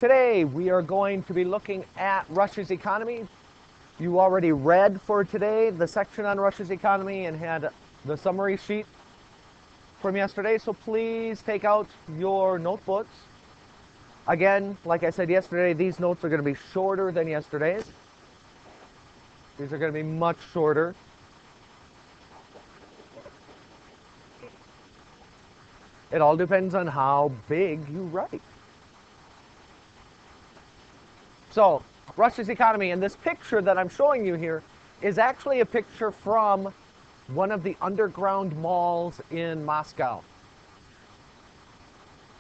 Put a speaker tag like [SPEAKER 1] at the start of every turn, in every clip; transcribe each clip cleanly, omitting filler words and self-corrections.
[SPEAKER 1] Today we are going to be looking at Russia's economy. You already read for today the section on Russia's economy and had the summary sheet from yesterday, so please take out your notebooks. Again, like I said yesterday, these notes are going to be shorter than yesterday's. These are going to be much shorter. It all depends on how big you write. So, Russia's economy, and this picture that I'm showing you here is actually a picture from one of the underground malls in Moscow.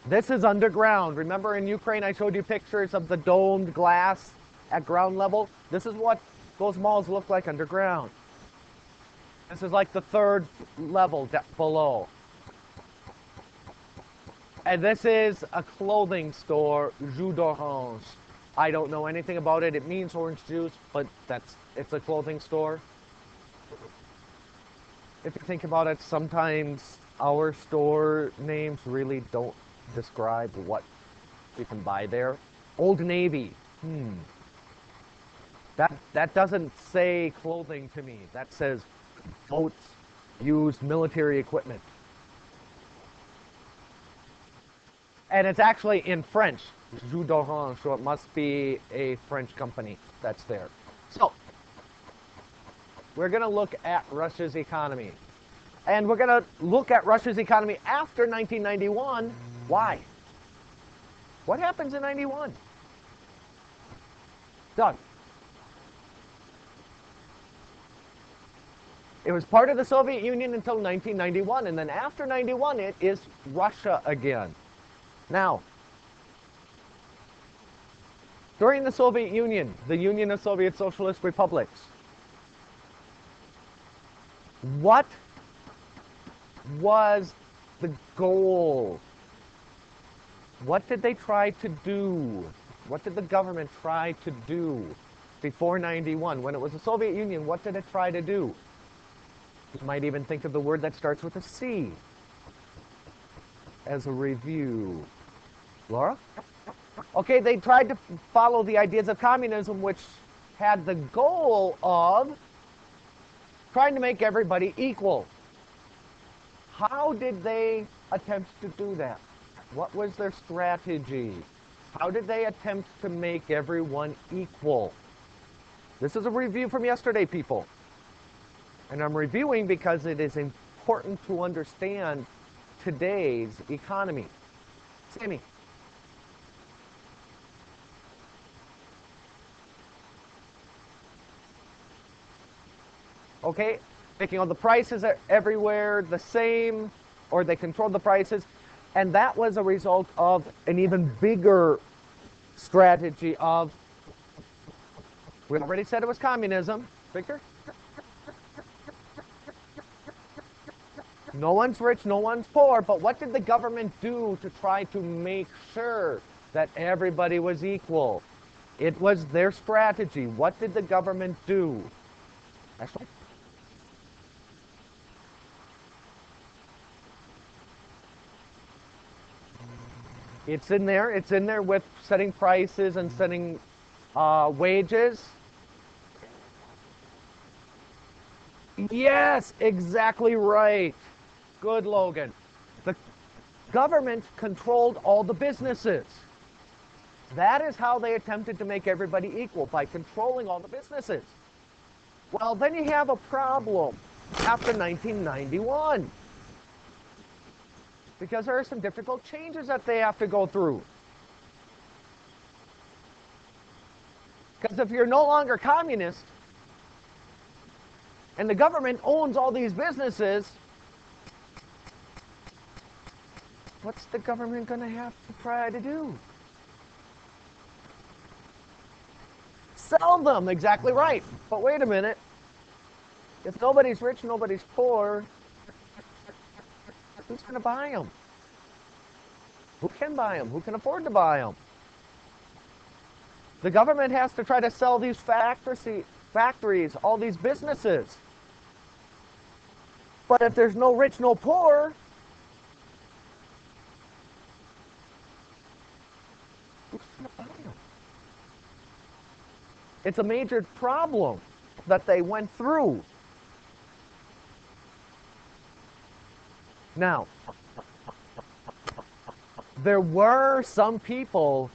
[SPEAKER 1] This is underground. Remember in Ukraine I showed you pictures of the domed glass at ground level? This is what those malls look like underground. This is like the third level below. And this is a clothing store, Jus d'Orange. I don't know anything about it. It means orange juice, but it's a clothing store. If you think about it, sometimes our store names really don't describe what you can buy there. Old Navy. That doesn't say clothing to me. That says boats, used military equipment. And it's actually in French, Jus d'Orange, so it must be a French company that's there. So, we're going to look at Russia's economy. And we're going to look at Russia's economy after 1991. Why? What happens in 91? Doug. It was part of the Soviet Union until 1991, and then after 91, it is Russia again. Now, during the Soviet Union, the Union of Soviet Socialist Republics, what was the goal? What did they try to do? What did the government try to do before 91? When it was the Soviet Union, what did it try to do? You might even think of the word that starts with a C as a review. Laura? Okay, they tried to follow the ideas of communism, which had the goal of trying to make everybody equal. How did they attempt to do that? What was their strategy? How did they attempt to make everyone equal? This is a review from yesterday, people. And I'm reviewing because it is important to understand today's economy. Sammy. Okay, making all the prices everywhere the same, or they controlled the prices, and that was a result of an even bigger strategy of, we already said it was communism. Victor? No one's rich, no one's poor, but what did the government do to try to make sure that everybody was equal? It was their strategy. What did the government do? Ashley? It's in there. It's in there with setting prices and setting wages. Yes, exactly right. Good, Logan. The government controlled all the businesses. That is how they attempted to make everybody equal, by controlling all the businesses. Well, then you have a problem after 1991. Because there are some difficult changes that they have to go through. Because if you're no longer communist, and the government owns all these businesses, what's the government going to have to try to do? Sell them, exactly right. But wait a minute. If nobody's rich, nobody's poor, who's going to buy them? Who can buy them? Who can afford to buy them? The government has to try to sell these factories, all these businesses. But if there's no rich, no poor, who's going to buy It's a major problem that they went through. Now, there were some people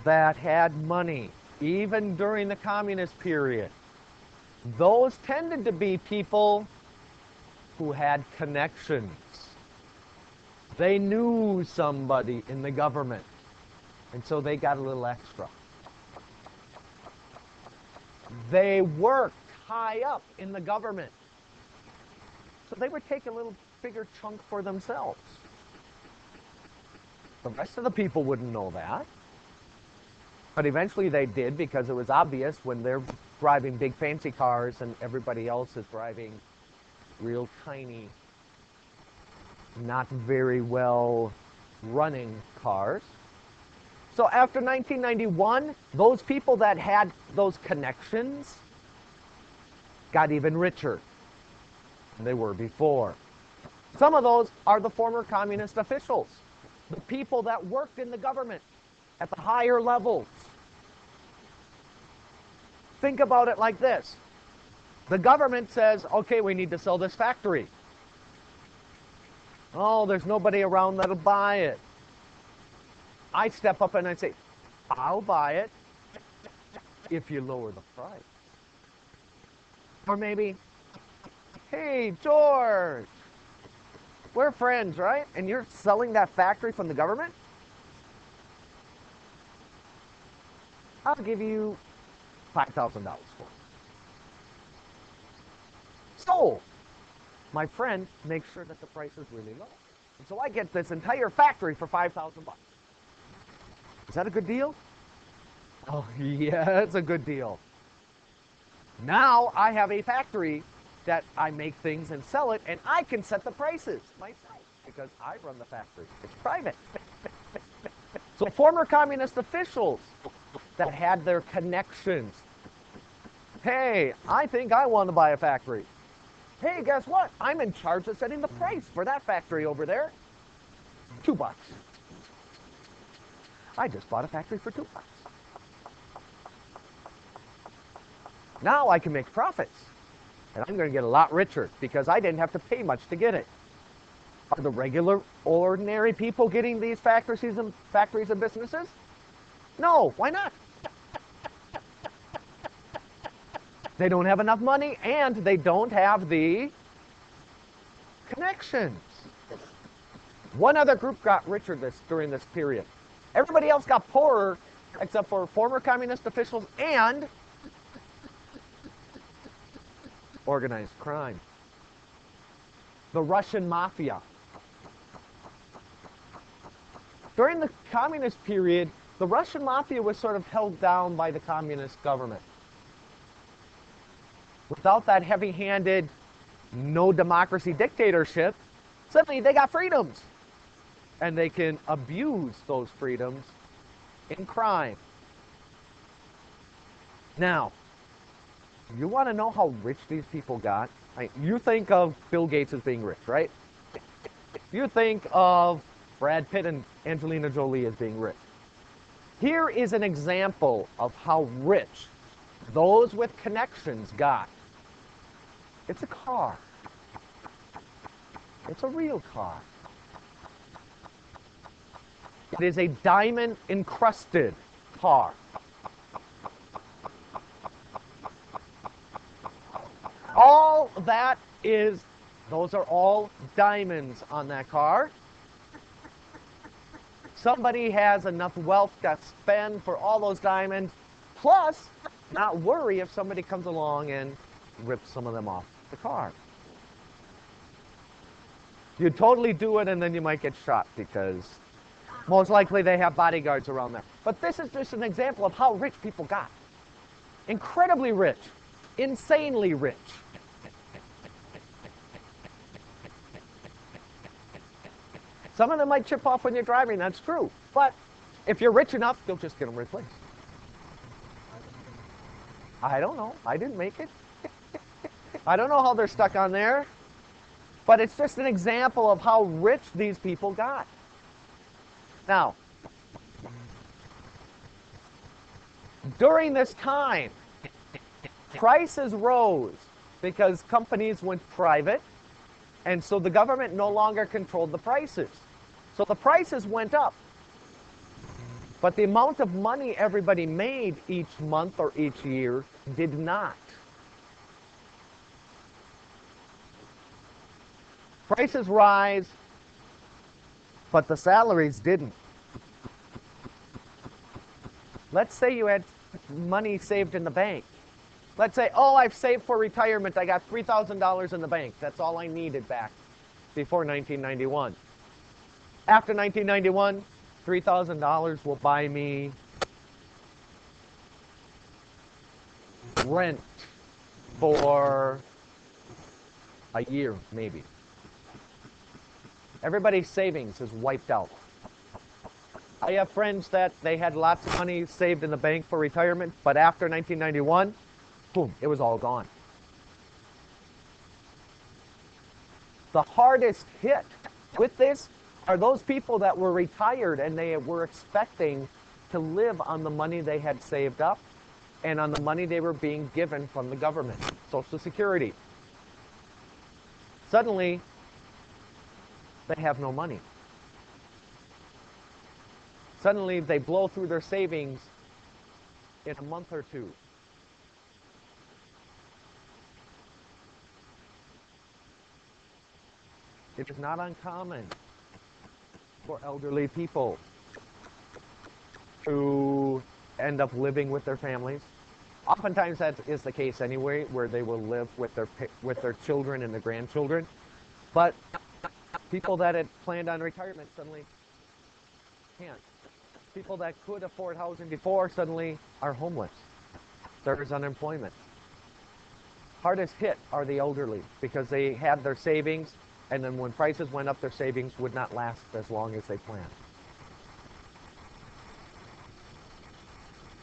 [SPEAKER 1] that had money, even during the communist period. Those tended to be people who had connections. They knew somebody in the government, and so they got a little extra. They worked high up in the government, so they would take a little bigger chunk for themselves. The rest of the people wouldn't know that. But eventually they did, because it was obvious when they're driving big fancy cars and everybody else is driving real tiny, not very well running cars. So after 1991, those people that had those connections got even richer than they were before. Some of those are the former communist officials, the people that worked in the government at the higher levels. Think about it like this. The government says, okay, we need to sell this factory. Oh, there's nobody around that'll buy it. I step up and I say, I'll buy it if you lower the price. Or maybe, hey, George, we're friends, right? And you're selling that factory from the government? I'll give you $5,000 for it. So, my friend makes sure that the price is really low. And so I get this entire factory for $5,000. Is that a good deal? Oh, yeah, it's a good deal. Now I have a factory that I make things and sell it, and I can set the prices myself because I run the factory. It's private. So former communist officials that had their connections. Hey, I think I want to buy a factory. Hey, guess what? I'm in charge of setting the price for that factory over there. $2. I just bought a factory for $2. Now I can make profits. And I'm going to get a lot richer because I didn't have to pay much to get it. Are the regular, ordinary people getting these factories and businesses? No, why not? They don't have enough money, and they don't have the connections. One other group got richer during this period. Everybody else got poorer, except for former communist officials and organized crime. The Russian mafia. During the communist period, the Russian mafia was sort of held down by the communist government. Without that heavy-handed, no democracy dictatorship, suddenly they got freedoms. And they can abuse those freedoms in crime. Now, you want to know how rich these people got? You think of Bill Gates as being rich, right? You think of Brad Pitt and Angelina Jolie as being rich. Here is an example of how rich those with connections got. It's a car. It's a real car. It is a diamond-encrusted car. All that is, those are all diamonds on that car. Somebody has enough wealth to spend for all those diamonds, plus not worry if somebody comes along and rips some of them off the car. You totally do it and then you might get shot because most likely they have bodyguards around there. But this is just an example of how rich people got. Incredibly rich. Insanely rich. Some of them might chip off when you're driving, that's true. But if you're rich enough, you'll just get them replaced. I don't know. I didn't make it. I don't know how they're stuck on there. But it's just an example of how rich these people got. Now, During this time, prices rose because companies went private, and so the government no longer controlled the prices. So the prices went up. But the amount of money everybody made each month or each year did not. Prices rise, but the salaries didn't. Let's say you had money saved in the bank. Let's say, oh, I've saved for retirement. I got $3,000 in the bank. That's all I needed back before 1991. After 1991, $3,000 will buy me rent for a year, maybe. Everybody's savings is wiped out. I have friends that they had lots of money saved in the bank for retirement, but after 1991, boom, it was all gone. The hardest hit with this are those people that were retired and they were expecting to live on the money they had saved up and on the money they were being given from the government, Social Security. Suddenly, they have no money. Suddenly, they blow through their savings in a month or two. It is not uncommon for elderly people to end up living with their families. Oftentimes that is the case anyway, where they will live with their children and their grandchildren. But people that had planned on retirement suddenly can't. People that could afford housing before suddenly are homeless. There is unemployment. Hardest hit are the elderly because they had their savings, and then when prices went up, their savings would not last as long as they planned.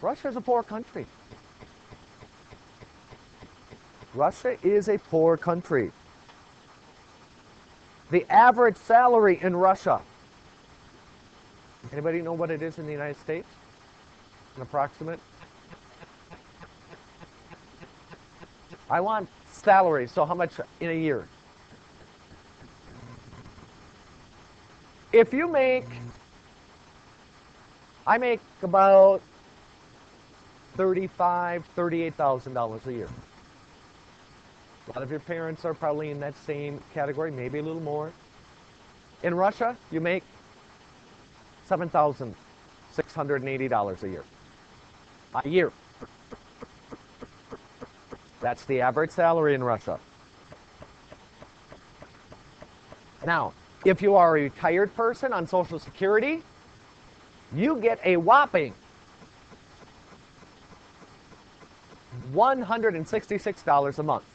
[SPEAKER 1] Russia is a poor country. Russia is a poor country. The average salary in Russia. Anybody know what it is in the United States? An approximate? I want salary, so how much in a year? If you make, I make about $35,000, $38,000 a year. A lot of your parents are probably in that same category, maybe a little more. In Russia, you make $7,680 a year. A year. That's the average salary in Russia. Now, if you are a retired person on Social Security, you get a whopping $166 a month.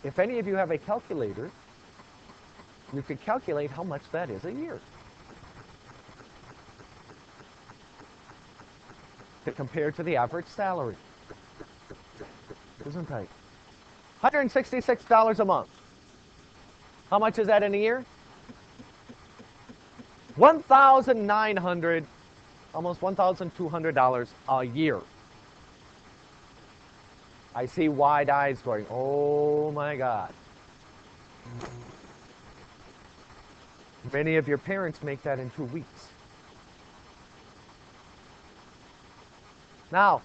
[SPEAKER 1] If any of you have a calculator, you could calculate how much that is a year. To compare to the average salary. Isn't right? $166 a month. How much is that in a year? $1,900, almost $1,200 a year. I see wide eyes going, oh my God. Many of your parents make that in 2 weeks. Now,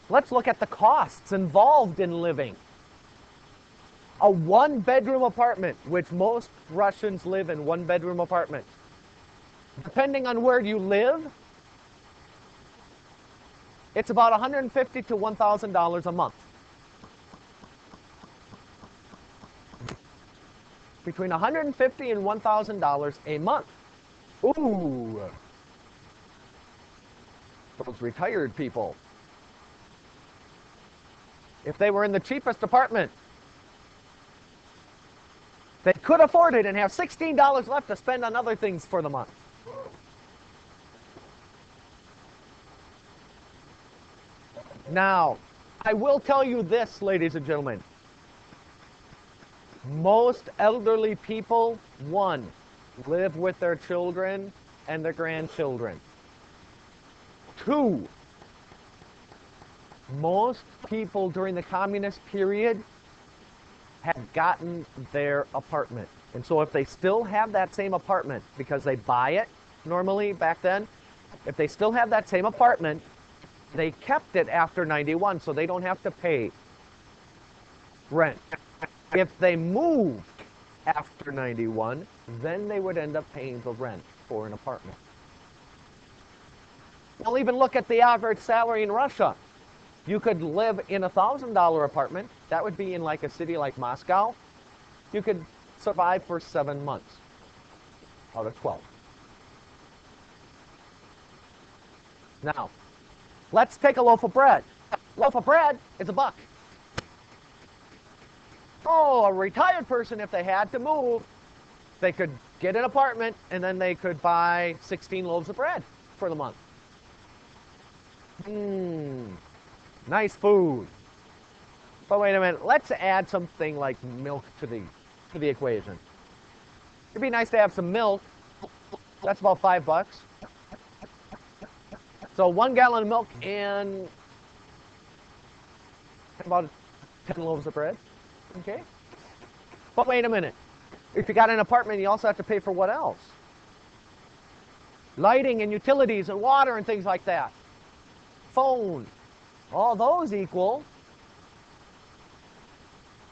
[SPEAKER 1] let's look at the costs involved in living. A one-bedroom apartment, which most Russians live in one-bedroom apartments. Depending on where you live, it's about $150 to $1,000 a month. Between $150 and $1,000 a month. Ooh. Those retired people. If they were in the cheapest apartment, they could afford it and have $16 left to spend on other things for the month. Now, I will tell you this, ladies and gentlemen. Most elderly people, one, live with their children and their grandchildren. Two, most people during the communist period had gotten their apartment. And so if they still have that same apartment, because they buy it normally back then, if they still have that same apartment, they kept it after 91, so they don't have to pay rent. If they moved after 91, then they would end up paying the rent for an apartment. We'll even look at the average salary in Russia. You could live in a $1,000 apartment. That would be in like a city like Moscow. You could survive for 7 months out of 12. Now, let's take a loaf of bread. Loaf of bread is $1. Oh, a retired person, if they had to move, they could get an apartment and then they could buy 16 loaves of bread for the month. Nice food. But wait a minute, let's add something like milk to the equation. It'd be nice to have some milk. That's about $5. So 1 gallon of milk and about 10 loaves of bread. Okay? But wait a minute. If you got an apartment, you also have to pay for what else? Lighting and utilities and water and things like that. Phone. All those equal.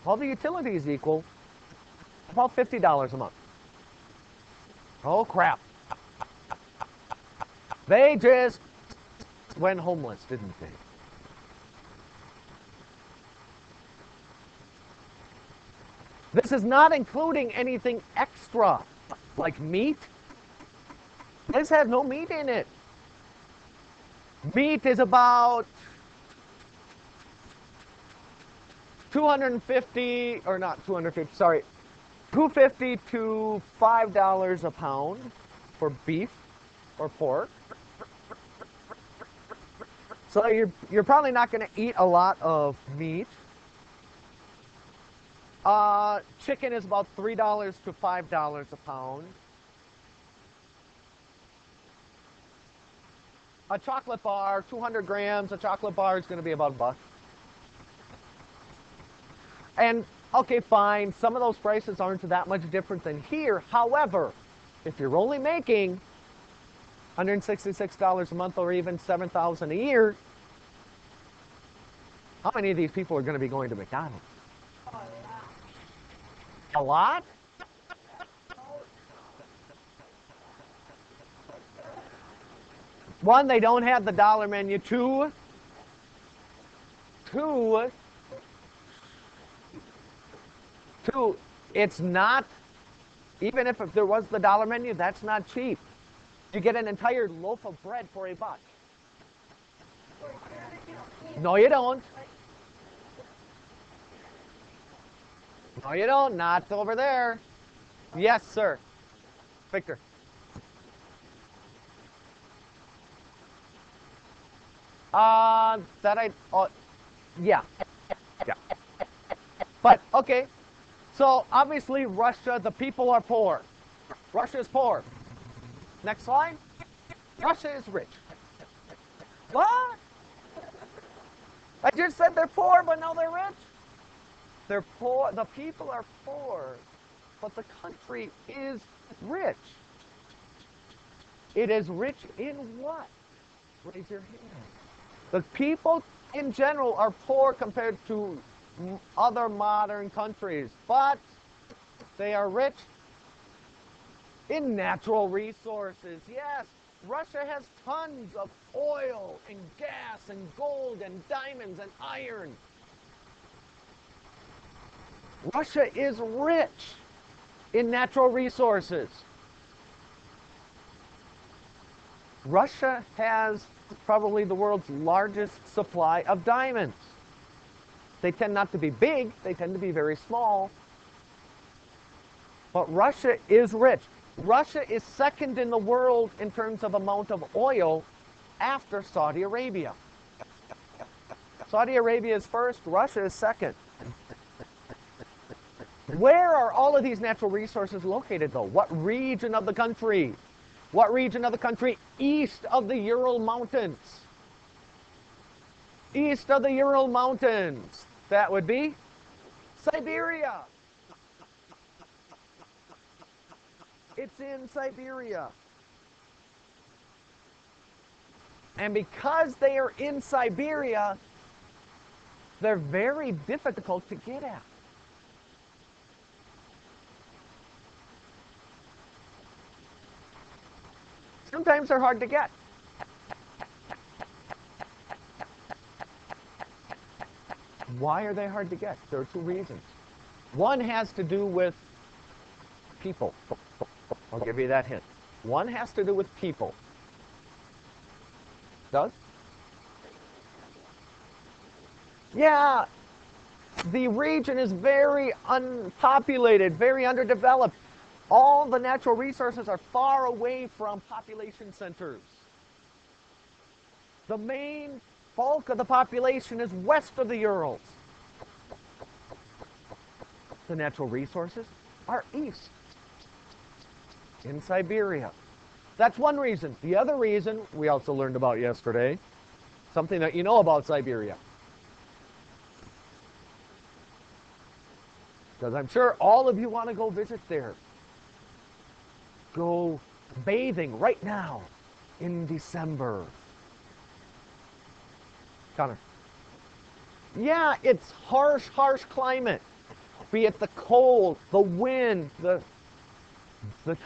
[SPEAKER 1] All the utilities equal about $50 a month. Oh, crap. They just went homeless, didn't they? This is not including anything extra, like meat. This has no meat in it. Meat is about 250, or not 250, sorry, $2.50 to $5 a pound for beef or pork. So you're probably not going to eat a lot of meat. Chicken is about $3 to $5 a pound. A chocolate bar, 200 grams, a chocolate bar is going to be about $1. And, okay, fine, some of those prices aren't that much different than here. However, if you're only making $166 a month or even $7,000 a year, how many of these people are going to be going to McDonald's? A lot? One, they don't have the dollar menu. Two, it's not, even if there was the dollar menu, that's not cheap. You get an entire loaf of bread for $1. No, you don't. No, you don't. Not over there. Yes, sir. Victor. Yeah. Yeah. But, okay. So, obviously, Russia, the people are poor. Russia is poor. Next slide. Russia is rich. What? I just said they're poor, but now they're rich? They're poor. The people are poor, but the country is rich. It is rich in what? Raise your hand. The people in general are poor compared to other modern countries, but they are rich in natural resources. Yes, Russia has tons of oil and gas and gold and diamonds and iron. Russia is rich in natural resources. Russia has probably the world's largest supply of diamonds. They tend not to be big, they tend to be very small. But Russia is rich. Russia is second in the world in terms of amount of oil after Saudi Arabia. Saudi Arabia is first, Russia is second. Where are all of these natural resources located, though? What region of the country? What region of the country east of the Ural Mountains? East of the Ural Mountains. That would be Siberia. It's in Siberia. And because they are in Siberia, they're very difficult to get at. Sometimes they're hard to get. Why are they hard to get? There are two reasons. One has to do with people. I'll give you that hint. One has to do with people. Does? Yeah, the region is very unpopulated, very underdeveloped. All the natural resources are far away from population centers. The main bulk of the population is west of the Urals. The natural resources are east, in Siberia. That's one reason. The other reason we also learned about yesterday, something that you know about Siberia. Because I'm sure all of you want to go visit there. Go bathing right now in December. Connor. Yeah, it's harsh, harsh climate. Be it the cold, the wind, the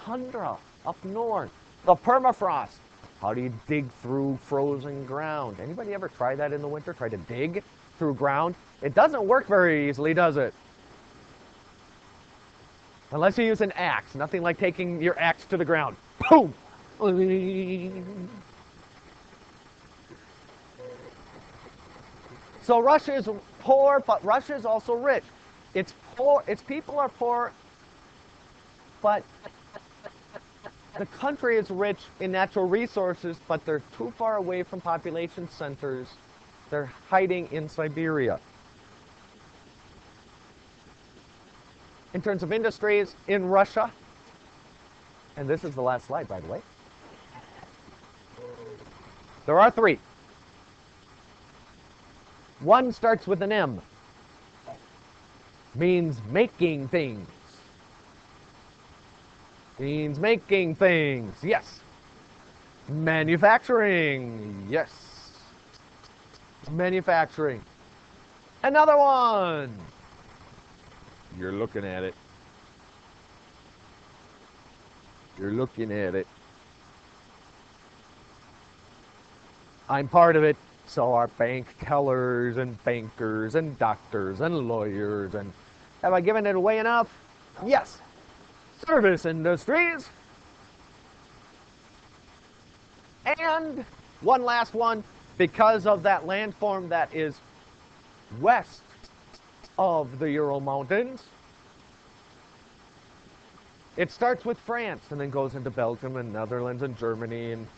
[SPEAKER 1] tundra up north, the permafrost. How do you dig through frozen ground? Anybody ever try that in the winter? Try to dig through ground? It doesn't work very easily, does it? Unless you use an axe. Nothing like taking your axe to the ground. Boom! So Russia is poor, but Russia is also rich. It's poor, its people are poor, but the country is rich in natural resources, but they're too far away from population centers. They're hiding in Siberia. In terms of industries in Russia, and this is the last slide, by the way, there are three. One starts with an M, means making things. Means making things, yes. Manufacturing, yes. Manufacturing. Another one. You're looking at it. You're looking at it. I'm part of it. So are bank tellers and bankers and doctors and lawyers. And have I given it away enough? Yes. Service industries. And one last one, because of that landform that is west of the Ural Mountains. It starts with France and then goes into Belgium and Netherlands and Germany and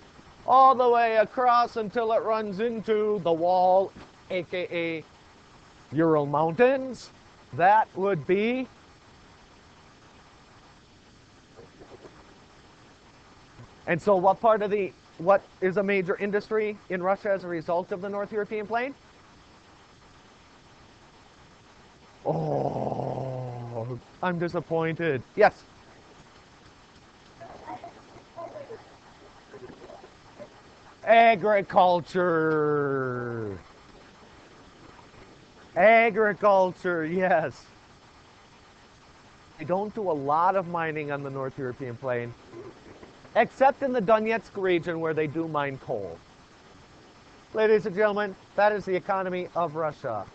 [SPEAKER 1] all the way across until it runs into the wall, aka Ural Mountains. That would be and so what is a major industry in Russia as a result of the North European Plain? Oh, I'm disappointed. Yes. Agriculture. Agriculture, yes. They don't do a lot of mining on the North European Plain, except in the Donetsk region where they do mine coal. Ladies and gentlemen, that is the economy of Russia.